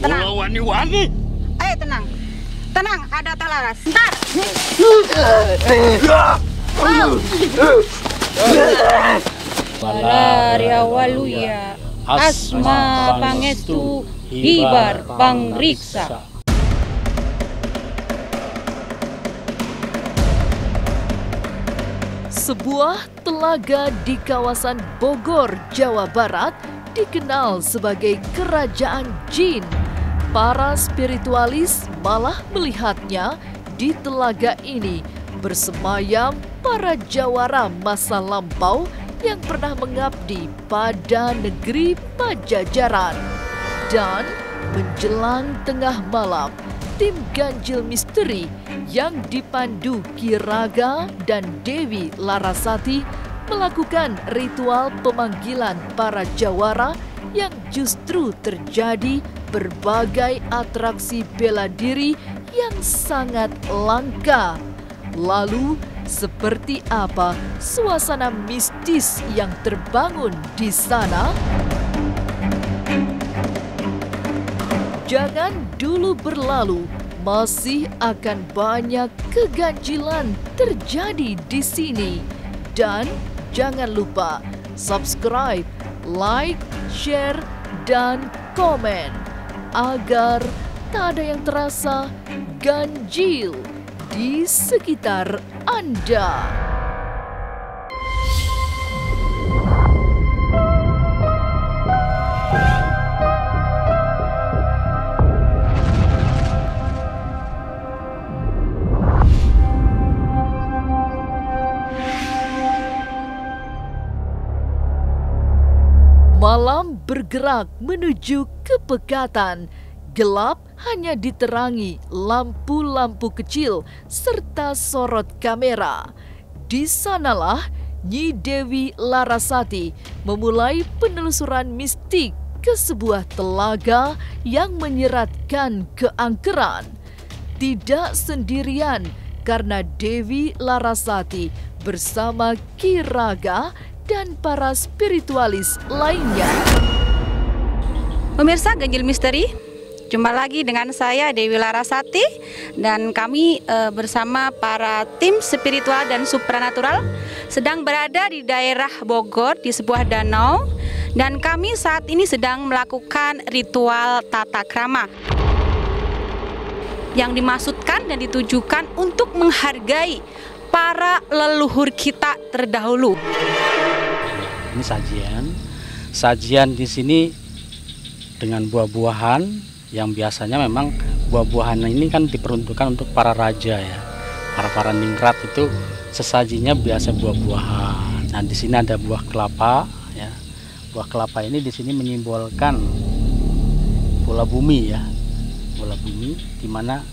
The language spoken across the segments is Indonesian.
Tenang. Wani-wani. Ayo tenang. Tenang, ada Teh Laras. Bentar. Balaria waluya asma pangestu hibar pangriksa. Sebuah telaga di kawasan Bogor, Jawa Barat dikenal sebagai kerajaan jin. Para spiritualis malah melihatnya di telaga ini bersemayam para jawara masa lampau yang pernah mengabdi pada negeri Pajajaran. Dan menjelang tengah malam, tim Ganjil Misteri yang dipandu Ki Raga dan Dewi Larasati melakukan ritual pemanggilan para jawara yang justru terjadi berbagai atraksi bela diri yang sangat langka. Lalu, seperti apa suasana mistis yang terbangun di sana? Jangan dulu berlalu, masih akan banyak keganjilan terjadi di sini. Dan jangan lupa subscribe, like, share, dan komen agar tak ada yang terasa ganjil di sekitar Anda. Malam bergerak menuju kepekatan. Gelap hanya diterangi lampu-lampu kecil serta sorot kamera. Di sanalah Nyi Dewi Larasati memulai penelusuran mistik ke sebuah telaga yang menyeratkan keangkeran. Tidak sendirian, karena Dewi Larasati bersama Ki Raga dan para spiritualis lainnya. Pemirsa Ganjil Misteri, jumpa lagi dengan saya Dewi Larasati dan kami bersama para tim spiritual dan supranatural sedang berada di daerah Bogor di sebuah danau, dan kami saat ini sedang melakukan ritual tata krama yang dimaksudkan dan ditujukan untuk menghargai para leluhur kita terdahulu. Ini sajian di sini dengan buah-buahan yang biasanya memang buah-buahan ini kan diperuntukkan untuk para raja ya. Para ningrat itu sesajinya biasa buah-buahan. Nah, di sini ada buah kelapa ya. Buah kelapa ini di sini menyimbolkan bola bumi ya. Bola bumi di mana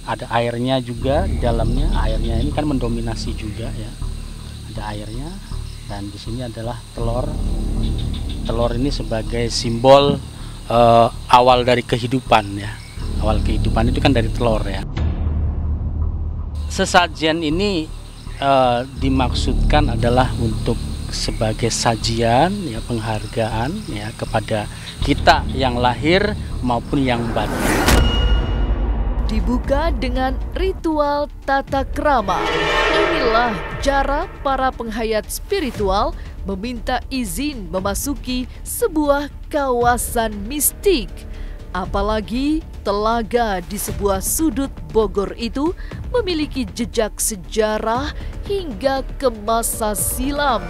ada airnya juga di dalamnya. Airnya ini kan mendominasi juga ya. Ada airnya, dan di sini adalah telur. Telur ini sebagai simbol awal dari kehidupan ya. Awal kehidupan itu kan dari telur ya. Sesajian ini dimaksudkan adalah untuk sebagai sajian ya, penghargaan ya kepada kita yang lahir maupun yang batin. Dibuka dengan ritual tata krama. Inilah cara para penghayat spiritual meminta izin memasuki sebuah kawasan mistik. Apalagi telaga di sebuah sudut Bogor itu memiliki jejak sejarah hingga ke masa silam.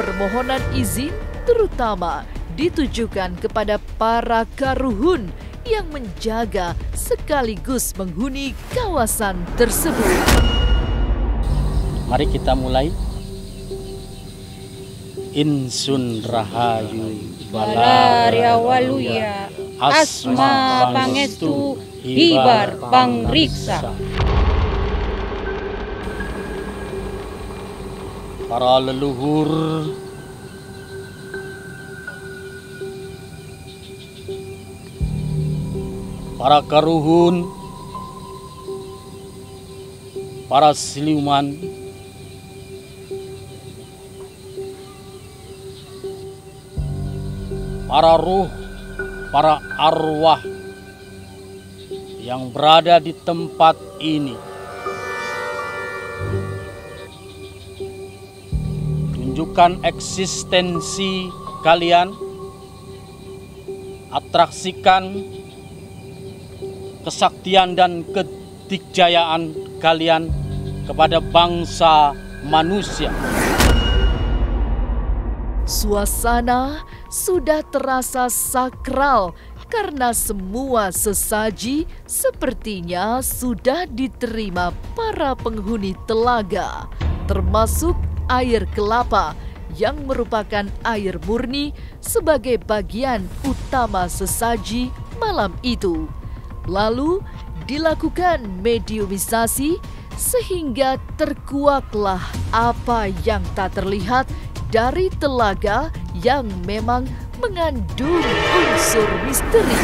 Permohonan izin terutama ditujukan kepada para karuhun yang menjaga sekaligus menghuni kawasan tersebut. Mari kita mulai. Insun rahayu Balaria waluya asma pangestu hibar pangriksa. Para leluhur, para karuhun, para siluman, para ruh, para arwah yang berada di tempat ini. Tunjukkan eksistensi kalian, atraksikan kesaktian dan kedikjayaan kalian kepada bangsa manusia. Suasana sudah terasa sakral karena semua sesaji sepertinya sudah diterima para penghuni telaga, termasuk air kelapa yang merupakan air murni sebagai bagian utama sesaji malam itu. Lalu dilakukan mediumisasi sehingga terkuaklah apa yang tak terlihat dari telaga yang memang mengandung unsur misteri.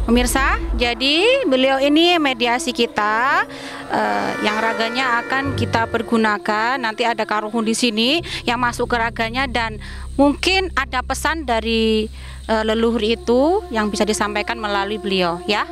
Pemirsa, jadi beliau ini mediasi kita yang raganya akan kita pergunakan. Nanti ada karuhun di sini yang masuk ke raganya dan mungkin ada pesan dari leluhur itu yang bisa disampaikan melalui beliau, ya.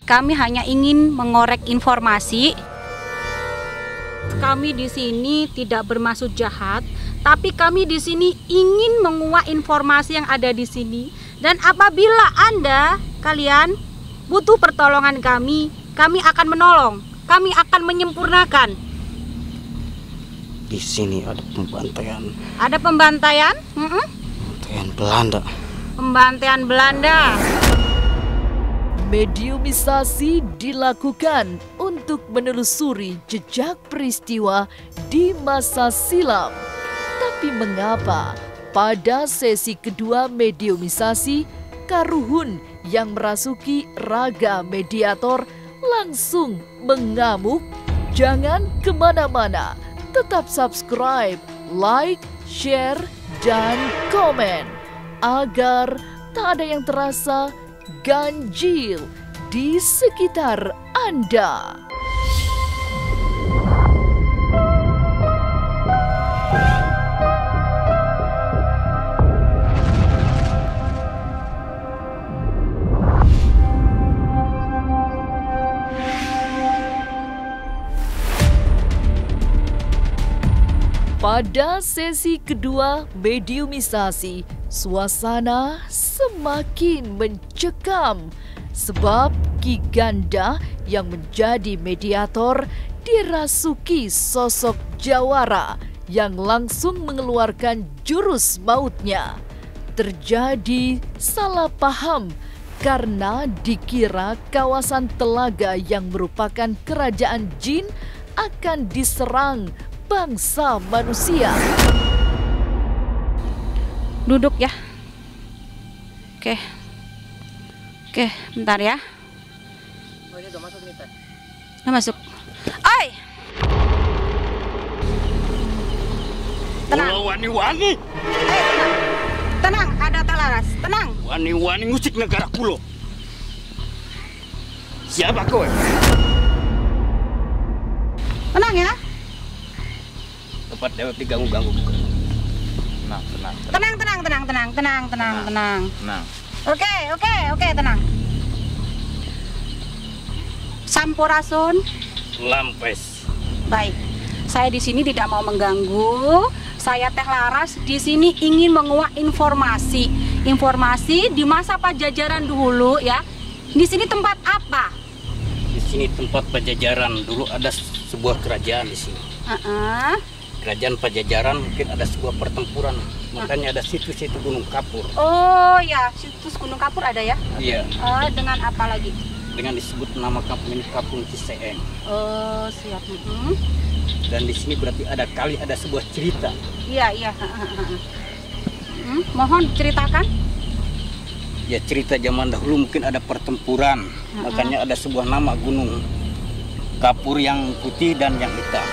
Kami hanya ingin mengorek informasi. Kami di sini tidak bermaksud jahat, tapi kami di sini ingin menguak informasi yang ada di sini. Dan apabila kalian butuh pertolongan kami akan menolong, kami akan menyempurnakan. Di sini ada pembantaian. Ada pembantaian? Pembantaian Belanda. Pembantaian Belanda. Mediumisasi dilakukan untuk menelusuri jejak peristiwa di masa silam. Tapi mengapa pada sesi kedua mediumisasi, karuhun yang merasuki raga mediator langsung mengamuk? Jangan kemana-mana, tetap subscribe, like, share, dan komen agar tak ada yang terasa ganjil di sekitar Anda. Pada sesi kedua mediumisasi, suasana semakin mencekam sebab Ki Ganda yang menjadi mediator dirasuki sosok jawara yang langsung mengeluarkan jurus mautnya. Terjadi salah paham karena dikira kawasan telaga yang merupakan kerajaan jin akan diserang bangsa manusia. Duduk ya. Oke, bentar ya. Oh, ini udah masuk nih, Teh. Udah masuk. Oi! Tenang. Wani-wani. Tenang, ada Talaras. Tenang. Wani-wani ngusik negara kulo. Siapa kau? Tenang ya. Tempat Dewa diganggu-ganggu. Tenang. Oke, tenang. Sampurasun. Lampes. Baik. Saya di sini tidak mau mengganggu. Saya Teh Laras di sini ingin menguak informasi di masa Pajajaran dulu ya. Di sini tempat apa? Di sini tempat Pajajaran, dulu ada sebuah kerajaan di sini. Kerajaan Pajajaran, mungkin ada sebuah pertempuran, makanya ada situs-situs Gunung Kapur. Oh ya, situs Gunung Kapur ada ya? Iya. Dengan apa lagi? dengan disebut nama kampung ini Kampung Ciseeng. Oh, siap. Dan di sini berarti ada sebuah cerita. Iya. Mohon ceritakan. Ya, cerita zaman dahulu mungkin ada pertempuran, makanya ada sebuah nama gunung kapur yang putih dan yang hitam.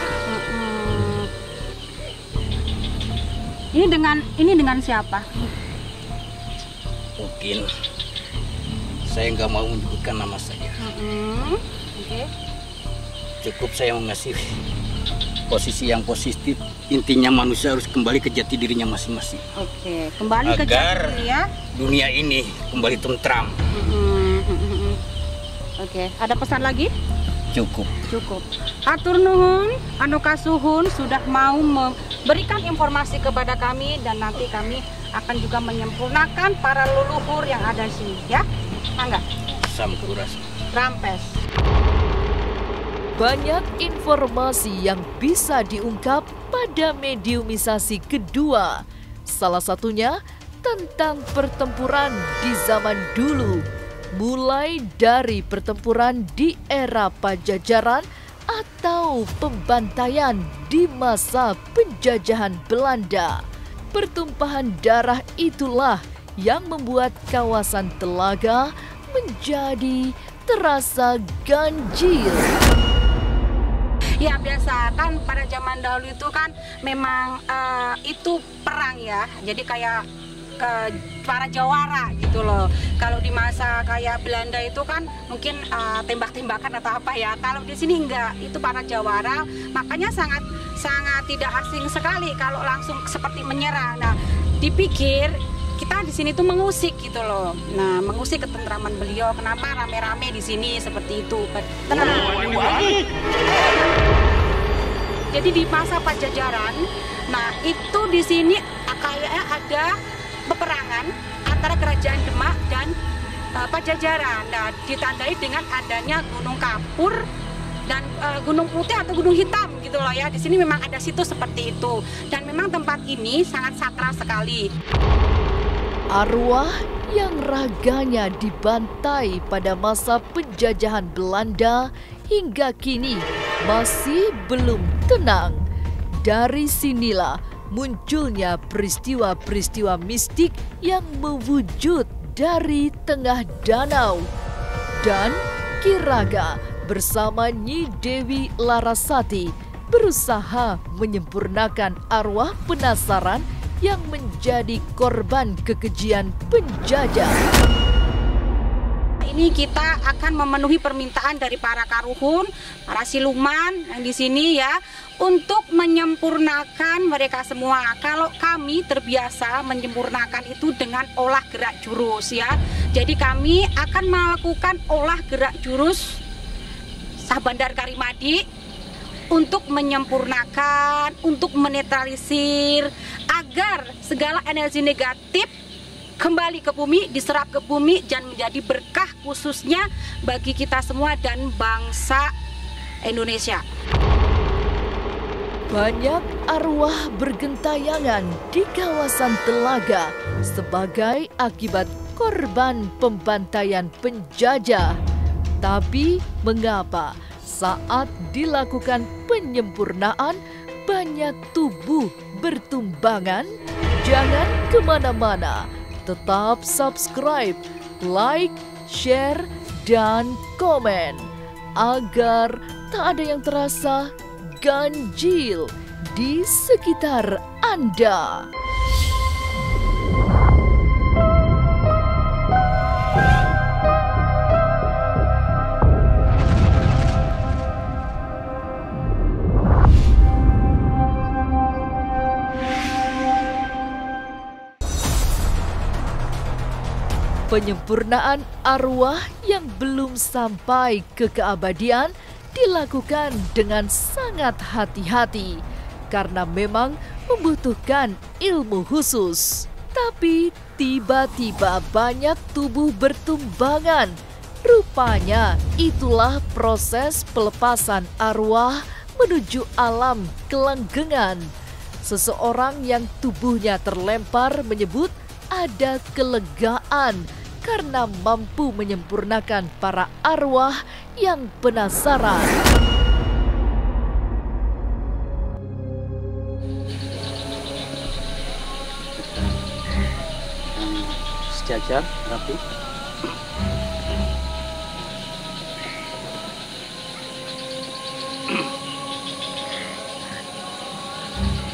Ini dengan siapa? Mungkin saya nggak mau menyebutkan nama saya. Cukup saya mengasih posisi yang positif. Intinya manusia harus kembali ke jati dirinya masing-masing. Kembali ke jati diri ya. Dunia ini kembali tentram. Ada pesan lagi? Cukup. Hatur nuhun, anu kasuhun sudah mau memberikan informasi kepada kami, dan nanti kami akan juga menyempurnakan para leluhur yang ada di sini ya. Mangga. Sampuras. Rampes. Banyak informasi yang bisa diungkap pada mediumisasi kedua. Salah satunya tentang pertempuran di zaman dulu. Mulai dari pertempuran di era Pajajaran atau pembantaian di masa penjajahan Belanda. Pertumpahan darah itulah yang membuat kawasan Telaga menjadi terasa ganjil. Ya, biasa kan pada zaman dahulu itu kan memang itu perang ya. Jadi kayak para jawara gitu loh. Kalau di masa kayak Belanda itu kan mungkin tembak-tembakan atau apa ya. Kalau di sini enggak, itu para jawara. Makanya sangat tidak asing sekali kalau langsung seperti menyerang. Nah, dipikir kita di sini tuh mengusik gitu loh. Nah, mengusik ketentraman beliau. Kenapa rame-rame di sini seperti itu? Tenang. Jadi di masa Pajajaran, nah itu di sini kayaknya ada peperangan antara kerajaan Demak dan Pajajaran. Nah, ditandai dengan adanya Gunung Kapur dan Gunung Putih atau Gunung Hitam gitu loh ya. Di sini memang ada situs seperti itu, dan memang tempat ini sangat sakral sekali. Arwah yang raganya dibantai pada masa penjajahan Belanda hingga kini masih belum tenang. Dari sinilah munculnya peristiwa-peristiwa mistik yang mewujud dari tengah danau. Dan Ki Raga bersama Nyi Dewi Larasati berusaha menyempurnakan arwah penasaran yang menjadi korban kekejian penjajah. Ini kita akan memenuhi permintaan dari para karuhun, para siluman yang di sini ya, untuk menyempurnakan mereka semua. Kalau kami terbiasa menyempurnakan itu dengan olah gerak jurus ya. Jadi kami akan melakukan olah gerak jurus Sabandar Karimadi untuk menyempurnakan, untuk menetralisir agar segala energi negatif kembali ke bumi, diserap ke bumi dan menjadi berkah khususnya bagi kita semua dan bangsa Indonesia. Banyak arwah bergentayangan di kawasan Telaga sebagai akibat korban pembantaian penjajah. Tapi mengapa saat dilakukan penyempurnaan banyak tubuh bertumbangan? Jangan kemana-mana. Tetap subscribe, like, share, dan komen agar tak ada yang terasa ganjil di sekitar Anda. Penyempurnaan arwah yang belum sampai ke keabadian dilakukan dengan sangat hati-hati karena memang membutuhkan ilmu khusus. Tapi tiba-tiba banyak tubuh bertumbangan. Rupanya itulah proses pelepasan arwah menuju alam kelanggengan. Seseorang yang tubuhnya terlempar menyebut ada kelegaan karena mampu menyempurnakan para arwah yang penasaran. Sejajar, rapi.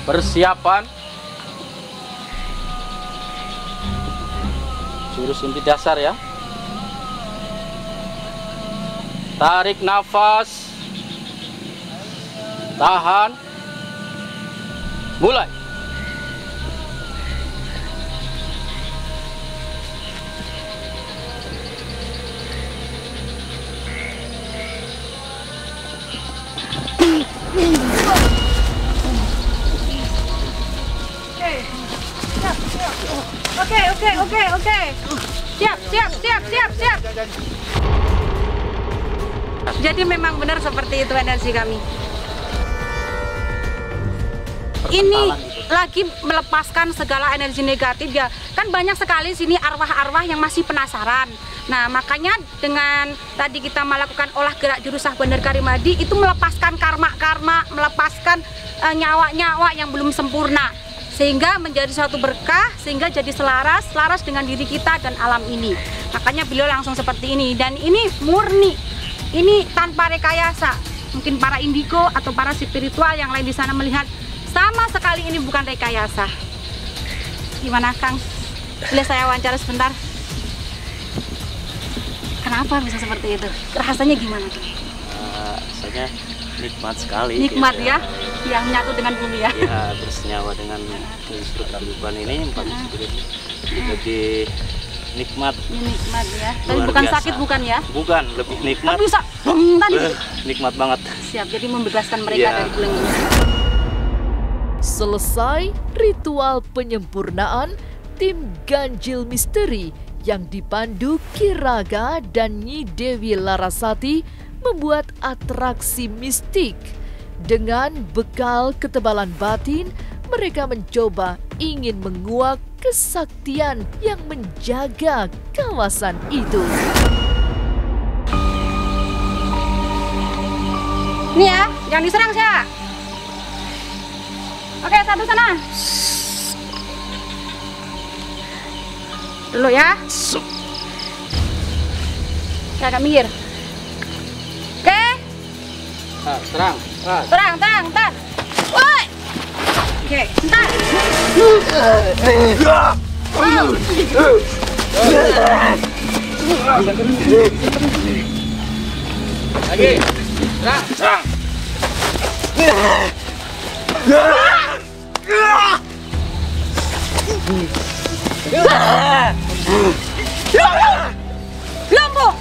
Persiapan. Jurus inti dasar ya. Tarik nafas. Tahan. Mulai. Oke. Siap. Jadi memang benar seperti itu energi kami. Ini lagi melepaskan segala energi negatif ya. Kan banyak sekali sini arwah-arwah yang masih penasaran. Nah, makanya dengan tadi kita melakukan olah gerak jurus Syah Bandar Karimadi itu melepaskan karma-karma, melepaskan nyawa-nyawa yang belum sempurna. Sehingga menjadi suatu berkah, sehingga jadi selaras dengan diri kita dan alam ini. Makanya beliau langsung seperti ini, dan ini murni, ini tanpa rekayasa. Mungkin para indigo atau para spiritual yang lain di sana melihat sama sekali ini bukan rekayasa. Gimana Kang? Boleh saya wawancara sebentar? Kenapa bisa seperti itu? Rasanya gimana? Rasanya nikmat sekali. Nikmat ya? Yang menyatu dengan bumi ya? Ya, bersenyawa dengan unsur kehidupan ini, empat spirit. Lebih nikmat. Nikmat ya? Tapi bukan biasa. Sakit bukan ya? Bukan, lebih nikmat. Tapi bisa nikmat banget. Siap, jadi membebaskan mereka dari belenggu. Selesai ritual penyempurnaan, tim Ganjil Misteri yang dipandu Ki Raga dan Nyi Dewi Larasati membuat atraksi mistik. Dengan bekal ketebalan batin, mereka mencoba ingin menguak kesaktian yang menjaga kawasan itu. Ini ya, jangan diserang Syah. Oke, satu sana. Dulu ya. Ya, agak minggir. Oke. Terang. Terang. Woi. Oke, bentar. Lagi. Terang. Lumpuh.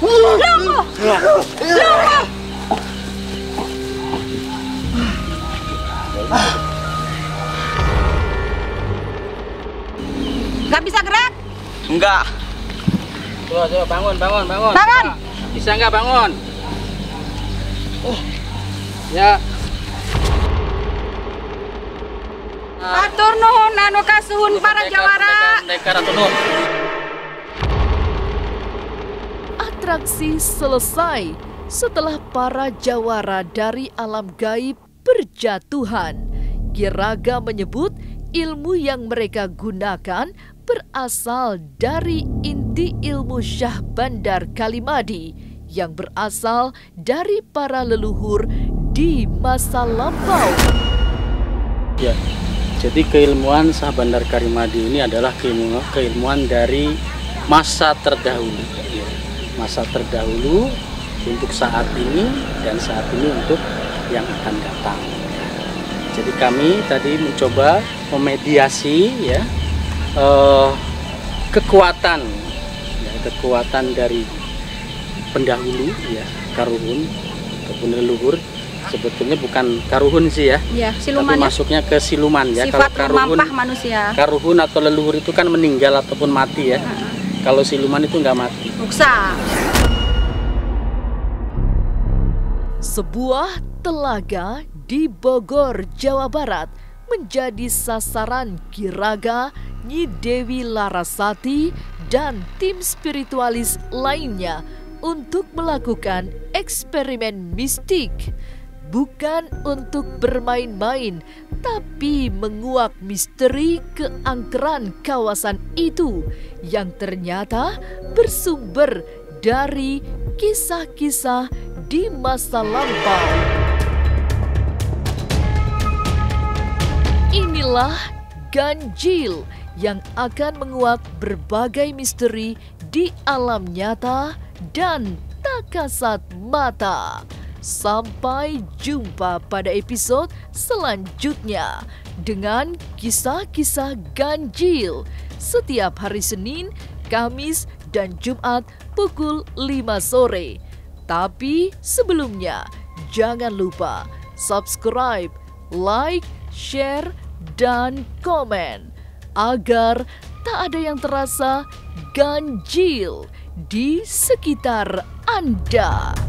Gak bisa gerak? Enggak. Coba bangun. Bangun. Bisa nggak bangun? Ya. Atur nuhun anu kasuhun para jawara. Atraksi selesai setelah para jawara dari alam gaib berjatuhan. Ki Raga menyebut ilmu yang mereka gunakan berasal dari inti ilmu Syah Bandar Karimadi yang berasal dari para leluhur di masa lampau. Ya, jadi keilmuan Syah Bandar Karimadi ini adalah keilmuan dari masa terdahulu. Masa terdahulu untuk saat ini dan saat ini untuk yang akan datang. Jadi kami tadi mencoba memediasi ya kekuatan dari pendahulu ya, karuhun ataupun leluhur. Sebetulnya bukan karuhun sih ya, siluman, tapi masuknya ke siluman ya. Sifat kalau manusia. Karuhun atau leluhur itu kan meninggal ataupun mati ya. Kalau siluman itu nggak mati. Buksa. Sebuah telaga di Bogor, Jawa Barat menjadi sasaran Ki Raga, Nyi Dewi Larasati, dan tim spiritualis lainnya untuk melakukan eksperimen mistik. Bukan untuk bermain-main, tapi menguak misteri keangkeran kawasan itu yang ternyata bersumber dari kisah-kisah di masa lampau. Inilah ganjil yang akan menguak berbagai misteri di alam nyata dan tak kasat mata. Sampai jumpa pada episode selanjutnya dengan kisah-kisah ganjil setiap hari Senin, Kamis, dan Jumat pukul 5 sore. Tapi sebelumnya jangan lupa subscribe, like, share, dan komen agar tak ada yang terasa ganjil di sekitar Anda.